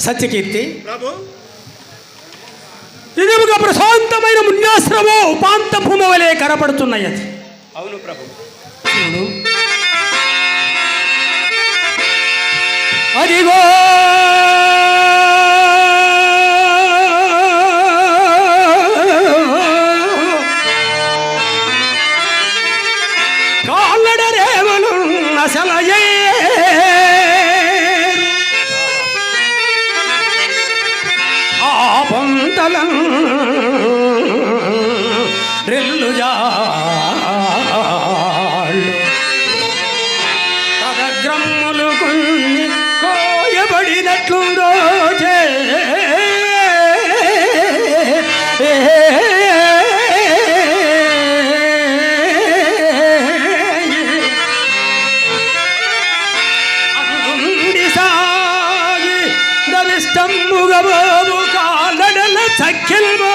సత్యకీర్తి ప్రభు, ఇదిగా ప్రశాంతమైన మున్యాశ్రమో ఉపాంత భూమ వలె కనపడుతున్నాయి. అది అవును ప్రభు. చూడు, అదిగో కాళ్ళడ రేవలు అసలయే ఆ పొంతలం రెల్లు జాళ్ళు తదగ్రమ్ములు కొన్ని కోయబడినట్లు రోజే అందుండి సాగి దరిష్టంబుగబోబు కాలడల చక్కెల్మో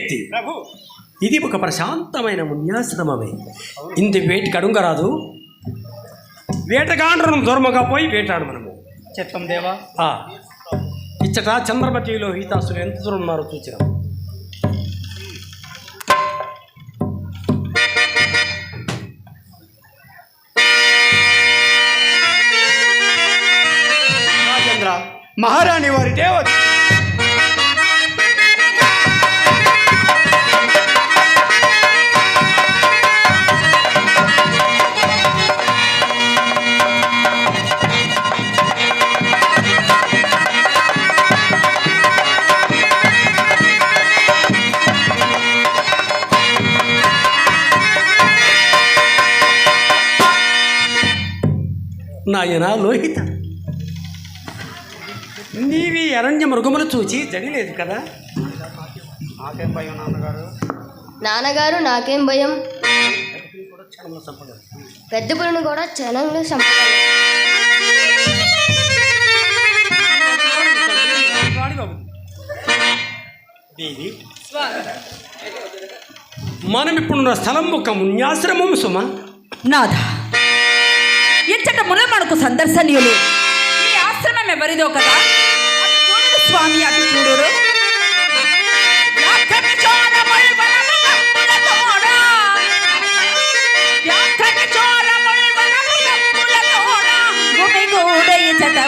వ్యక్తి. ఇది ఒక ప్రశాంతమైన మున్యాశ్రమమే. ఇంది వేటికి అడుంగరాదు. వేటగాండ్రను దూరముగా పోయి వేటాడు మనము. చిత్తం దేవా. ఇచ్చట చంద్రమతిలో హీతాసులు ఎంత దూరం ఉన్నారో చూచినాం. మహారాణి వారి దేవత నాయనా లోహిత, నీవి అరణ్య మృగములు చూచి జడిలేదు కదా? నాకేం భయం నాన్నగారు. నాన్నగారు నాకేం భయం. పెద్ద పులిని కూడా క్షణంలో చంపగలరు. దేవి, మనం ఇప్పుడున్న స్థలం ఒక మున్యాశ్రమం సుమ. నాథ, ఇచ్చట మునమణకు సందర్శనీయులు. ఈ ఆశ్రమం ఎవరిదో కదా? అటు చూడు స్వామి, అటు చూడు.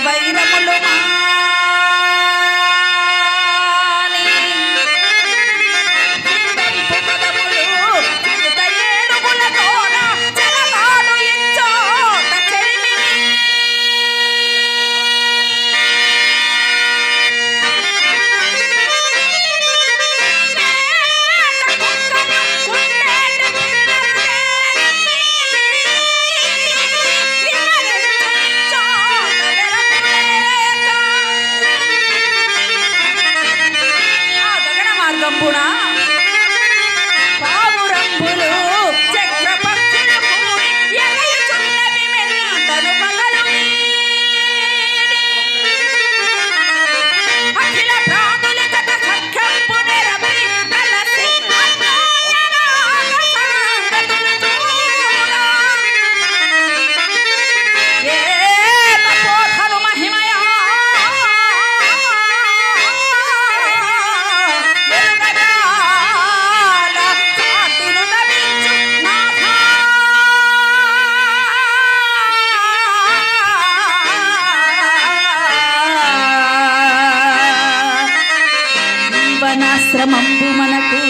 వైరములు జీవనాశ్రమంబు మనకు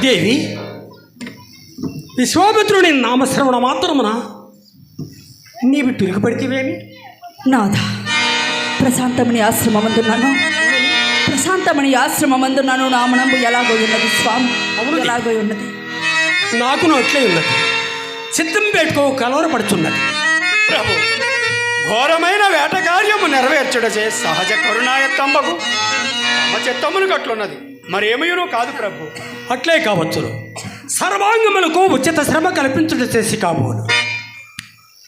దేవి, విశ్వామిత్రుని నామశ్రవణ మాత్రమున నీవి తిరుగుపడితేవేమి? నాథ, ప్రశాంతమణి ఆశ్రమమందున్నాను, ప్రశాంతమణి ఆశ్రమమందున్నాను. నా మనంబు ఎలాగో ఉన్నది స్వామి, అవును. ఎలాగో ఉన్నది. నాకును అట్లే ఉన్నది. చిత్తం పెట్టుకో కలవరపడుచున్నది. ప్రభు, ఘోరమైన వేట కార్యము నెరవేర్చుడచే సహజ కరుణాయత్తంబకు తమ చిత్తమును కట్లున్నది, మరేమయ్యనో కాదు ప్రభు. అట్లే కావచ్చును. సర్వాంగములకు ఉచిత శ్రమ కల్పించుట చేసి కాబోను.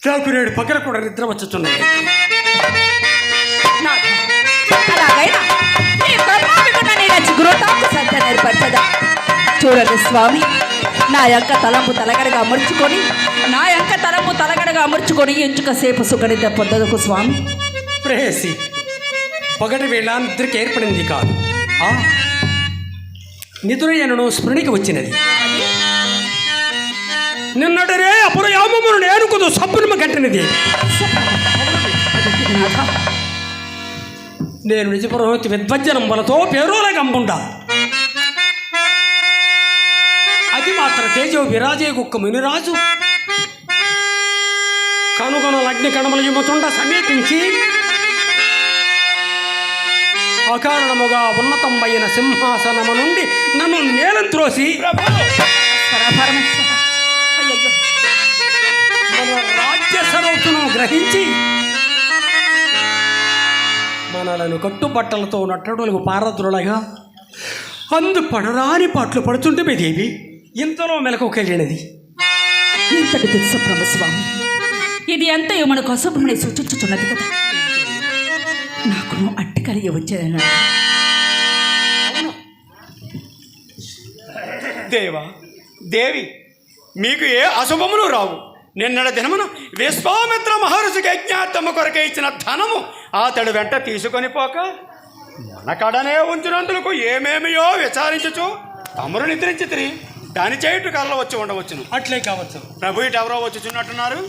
నాకు నేడు పక్కన కూడా నిద్ర వచ్చుచున్నది. నాథ, అలాగైనా నీ కరుణాభిగుణ నీ చిగురుటాకు సంఖ్య నేర్పరచదా. చూడండి స్వామి, నా యొక్క తలంపు తలగడగా అమర్చుకొని, నా యొక్క తలంపు తలగడగా అమర్చుకొని ఎంచుక సేపు సుఖనిద్ర పొందదుకు స్వామి. ప్రేయసి, పగటి వేళ నిద్రకి ఏర్పడింది కాదు. నిద్రయనను స్మృణికి వచ్చినది. నిన్నటరే అపురయామమును నేనుకుదు సప్పునమ కట్టినది. నాథ, నేను నిజపురోహితి విద్వజ్జనం వలతో పేరోల గంపుండా అది మాత్ర తేజో విరాజే కుక్క మునిరాజు కనుగొన లగ్ని కణముల యుమతుండ సమీపించి అకారణముగా ఉన్నతమైన సింహాసనము నుండి నన్ను నేలం త్రోసి అయ్యయ్యో, మన రాజ్య సరస్సును గ్రహించి మనలను కట్టుబట్టలతో నట్టడులకు పారద్రులగా అందు పడరాని పాటలు పడుతుంటే దేవి ఇంతలో మెలకుకెళ్ళినది. ఇంతటి దుస్సప్రమ స్వామి, ఇది అంతయో మన కోసమని సూచించుచున్నది కదా. నాకు అట్టి కలిగి వచ్చేదన్నా. దేవా, దేవి, మీకు ఏ అశుభములు రావు. నిన్నటి దినమున విశ్వామిత్ర మహర్షికి యజ్ఞాత్తమ్మ కొరకే ఇచ్చిన ధనము అతడు వెంట తీసుకొని పోక మన కడనే ఉంచినందుకు ఏమేమియో విచారించుచు తమరు నిద్రించి తిరిగి దాని చేయుట కళ్ళ వచ్చి ఉండవచ్చును. అట్లే కావచ్చు. ప్రభు ఇటు ఎవరో వచ్చుచున్నట్టున్నారు.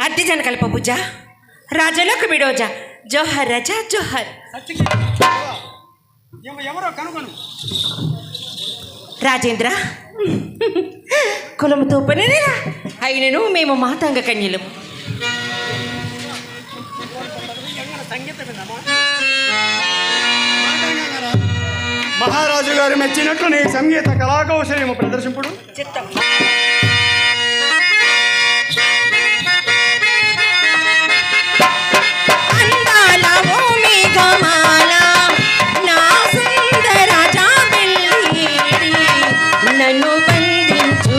అడ్డిజన కల్ప పూజ రాజలోకి బిడోజా జోహర్ రజా జోహర్. ఎవరో కనుగొను. రాజేంద్ర, కులముతో పనిరా అయినను మేము మాతాంగ కన్యలం. మహారాజు గారు మెచ్చినట్లు నీ సంగీత కళాకౌశల్యము ప్రదర్శింపుడు. చిత్తం. నన్ను బంధించు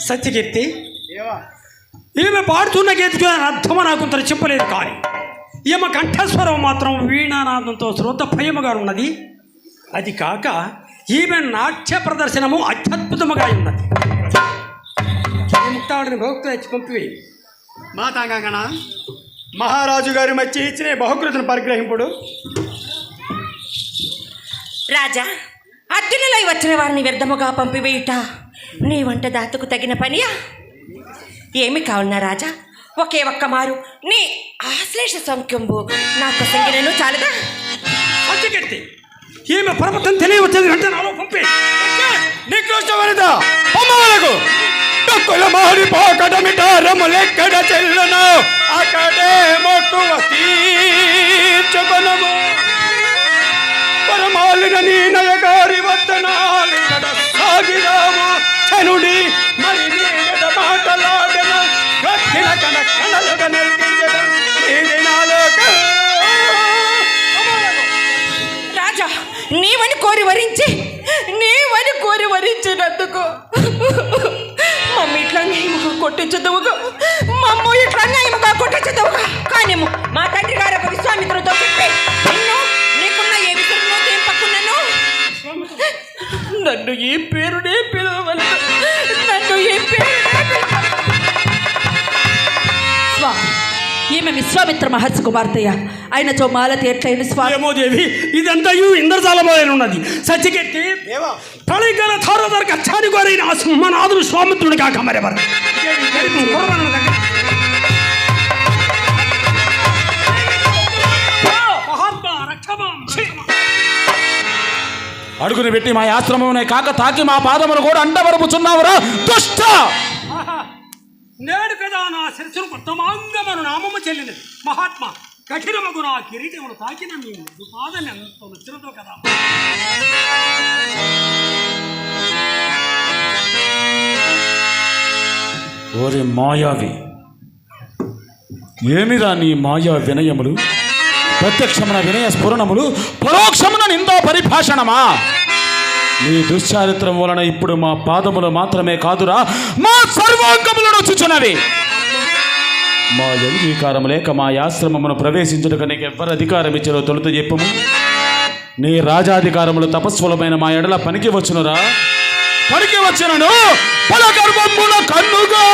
సత్యకీర్తి, దేవా ఈమె పాడుతున్న గీతకు అర్థమ నాకు అంత చెప్పలేదు, కానీ ఈమె కంఠస్వరం మాత్రం వీణానాదంతో శ్రోత భయముగా ఉన్నది. అది కాక ఈమె నాట్య ప్రదర్శనము అత్యద్భుతముగా ఉన్నది. ఈ ముక్తాడిని భక్తులు ఇచ్చి పంపివేయి. మాతాంగణ మహారాజు గారి మధ్య ఇచ్చిన బహుకృతిని పరిగ్రహింపుడు. రాజా, అర్జునులై వచ్చిన వారిని వ్యర్థముగా పంపివేయుట నీ వంట దాతకు తగిన పనియా? ఏమి కావున్నా రాజా, ఒకే ఒక్క మారు నీ ఆశ్లేష సౌఖ్యంబు నాకు సంగినను చాలదా? సత్యకీర్తి, ఈమె పర్వతం తెలియవచ్చేది అంటే నాలో పంపే. నికృష్టవనిత పొమ్మవలకు డొక్కుల మాడి పోకడమిట రములెక్కడ చెల్లును అక్కడే మొక్కువ తీర్చుకొనము. పరమాలిన నీ నయగారి వద్దనాలిక్కడ సాగిరాము చనుడి మరి నీడ మాటలాడన గట్టిన కన కళలుగ నల్గించద నీది నాలోక. రాజా, నీవని కోరి వరించినందుకు మమ్మీ ఇట్లా న్యాయముగా కొట్టించదువుగా, మమ్మ ఇట్లా న్యాయముగా కొట్టించదువుగా. కానీ మా తండ్రి గారు ఒక విశ్వామిత్రుడితో చెప్పి నిన్ను నీకున్న ఏ విషయంలో తెంపకున్నాను, నన్ను ఈ పేరునే పిలవలేదు, నన్ను ఈ పేరునే స్వామి, ఈమె విశ్వామిత్ర మహర్షి కుమార్తెయ ఆయనతో మాలతి ఎట్లయిన స్వామి? ఏమో దేవి, ఇదంతయు ఇంద్రజాలమైన ఉన్నది. సత్యకీర్తి, దేవా ప్రళయకాల ధారధర గచ్చాని కోరైన ఆ సింహనాథుడు స్వామిత్రుడు కాక మరెవరు? అడుగుని పెట్టి మా ఆశ్రమమునే కాక తాకి మా పాదములు కూడా అంటవరపుచున్నావురా దుష్ట! నేడు కదా నా శిరస్సును ఉత్తమాంగమను నామము చెల్లినది. మహాత్మా, కఠినమగు నా కిరీటమును తాకిన మీ పాదని ఎంత నచ్చినదో కదా. ఓరి మాయావి, ఏమిరా నీ మాయా వినయములు? ప్రత్యక్షమున వినయ స్ఫురణములు, పరోక్షమున నిందా పరిభాషణమా? నీ దుశ్చారిత్రం వలన ఇప్పుడు మా పాదములు మాత్రమే కాదురా, మా సర్వాంగములు నొచ్చుచున్నవి. మా అంగీకారం లేక మా ఆశ్రమమును ప్రవేశించుటకు నీకు ఎవ్వరు అధికారం ఇచ్చారో తొలుత చెప్పుము. నీ రాజాధికారములు తపస్సులమైన మా ఎడల పనికి వచ్చునురా. పనికి వచ్చినను పలగర్వమున కన్నుగా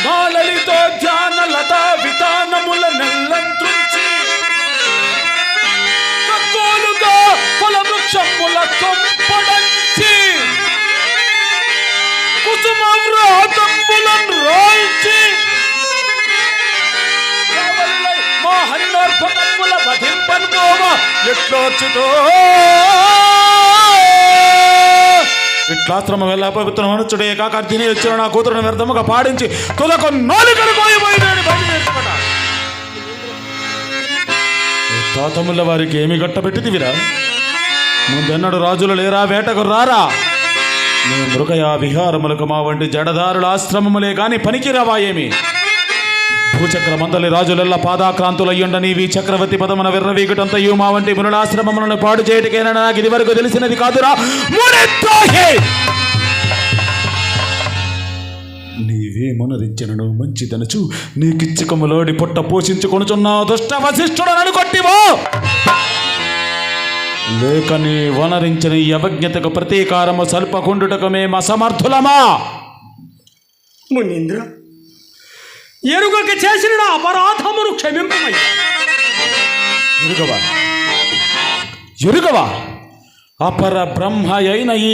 మాలలితో ధ్యాన లతా విధానముల నెల్లంతుంచి కక్కోలుగా ఫలవృక్షముల కొంపడంచి కుసుమవ్రాతంబులను రాయించి మా హరినోర్పకముల వధింపన్మోమ ఎట్లోచుతో ఇట్లాశ్రమం వెళ్ళ పవిత్రం అనుచుడే కాక తిని వచ్చిన నా కూతురును వ్యర్థముగా పాడించి తులకు నాలుకలు పోయిపోయినాడు బయట నేర్చుకోట. తాతముల వారికి ఏమి గట్టబెట్టిదివిరా? ముందెన్నడు రాజులు లేరా, వేటకు రారా? నీ మృగయా విహారములకు మా వంటి జడదారుల ఆశ్రమములే కాని పనికిరావా ఏమి? భూచక్ర మందలి రాజులెల్ల పాదాక్రాంతులయ్యుండ నీవి చక్రవర్తి పదమున విర్రవీగుటంతయు మా వంటి మునులాశ్రమములను పాడు చేయటకేనా నాకు ఇది వరకు తెలిసినది కాదురా. నీవే మునరించినను మంచిదనుచు నీకిచ్చికములోడి పొట్ట పోషించుకొనుచున్నా దుష్ట వశిష్ఠుడనను కొట్టివో, లేక నీ వనరించిన ఈ అవజ్ఞతకు ప్రతీకారము సల్పకుండుటకు మేము అసమర్థులమా? మునీంద్ర, ఎరుగక చేసిన నా అపరాధమును క్షమింపమయ్యా. ఎరుగవా అపర బ్రహ్మ అయిన ఈ